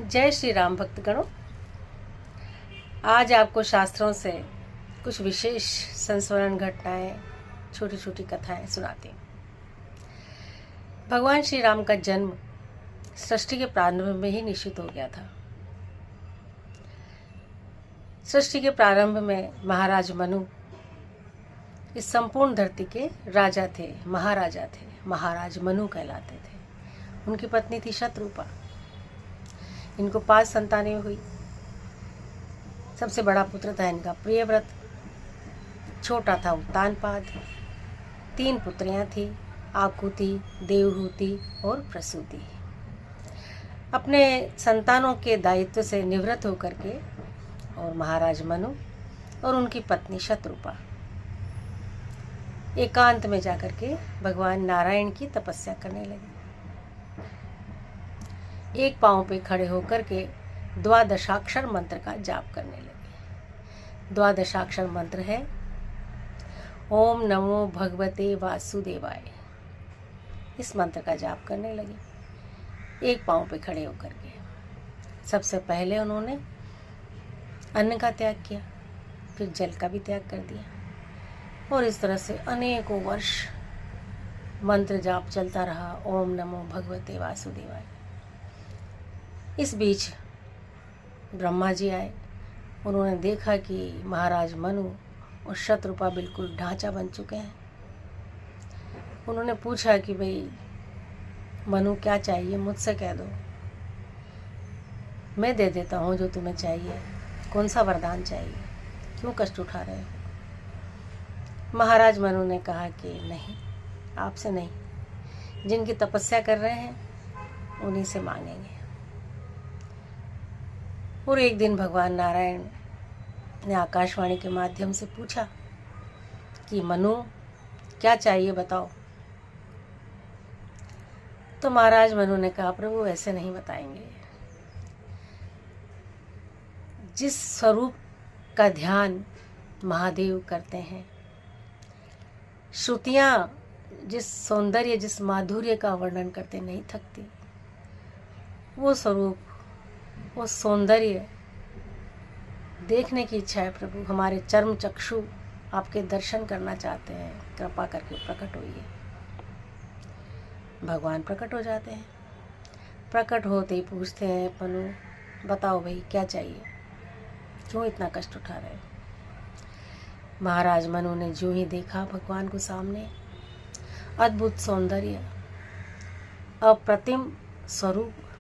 जय श्री राम भक्तगणों। आज आपको शास्त्रों से कुछ विशेष संस्मरण घटनाएं, छोटी छोटी कथाएं सुनाती हूँ। भगवान श्री राम का जन्म सृष्टि के प्रारंभ में ही निश्चित हो गया था। सृष्टि के प्रारंभ में महाराज मनु इस संपूर्ण धरती के राजा थे, महाराजा थे, महाराज मनु कहलाते थे। उनकी पत्नी थी शत्रुपा। इनको 5 संतानें हुई। सबसे बड़ा पुत्र था इनका प्रियव्रत, छोटा था उत्तानपाद। 3 पुत्रियां थी, आकुति, देवहूति और प्रसूति। अपने संतानों के दायित्व से निवृत्त होकर के और महाराज मनु और उनकी पत्नी शत्रुपा एकांत में जाकर के भगवान नारायण की तपस्या करने लगे। एक पांव पे खड़े होकर के द्वादशाक्षर मंत्र का जाप करने लगे। द्वादशाक्षर मंत्र है ओम नमो भगवते वासुदेवाय। इस मंत्र का जाप करने लगे एक पांव पे खड़े होकर के। सबसे पहले उन्होंने अन्न का त्याग किया, फिर जल का भी त्याग कर दिया और इस तरह से अनेकों वर्ष मंत्र जाप चलता रहा, ओम नमो भगवते वासुदेवाय। इस बीच ब्रह्मा जी आए। उन्होंने देखा कि महाराज मनु और शत्रुपा बिल्कुल ढांचा बन चुके हैं। उन्होंने पूछा कि भाई मनु क्या चाहिए, मुझसे कह दो, मैं दे देता हूँ जो तुम्हें चाहिए। कौन सा वरदान चाहिए, क्यों कष्ट उठा रहे हो? महाराज मनु ने कहा कि नहीं, आपसे नहीं, जिनकी तपस्या कर रहे हैं उन्हीं से मांगेंगे। और एक दिन भगवान नारायण ने आकाशवाणी के माध्यम से पूछा कि मनु क्या चाहिए बताओ। तो महाराज मनु ने कहा प्रभु ऐसे नहीं बताएंगे। जिस स्वरूप का ध्यान महादेव करते हैं, श्रुतियाँ जिस सौंदर्य, जिस माधुर्य का वर्णन करते नहीं थकती, वो स्वरूप, वो सौंदर्य देखने की इच्छा है प्रभु। हमारे चर्म चक्षु आपके दर्शन करना चाहते हैं, कृपा करके प्रकट होइए। भगवान प्रकट हो जाते हैं। प्रकट होते ही पूछते हैं मनु बताओ भाई क्या चाहिए, क्यों इतना कष्ट उठा रहे हो? महाराज मनु ने जो ही देखा भगवान को सामने, अद्भुत सौंदर्य, अप्रतिम स्वरूप,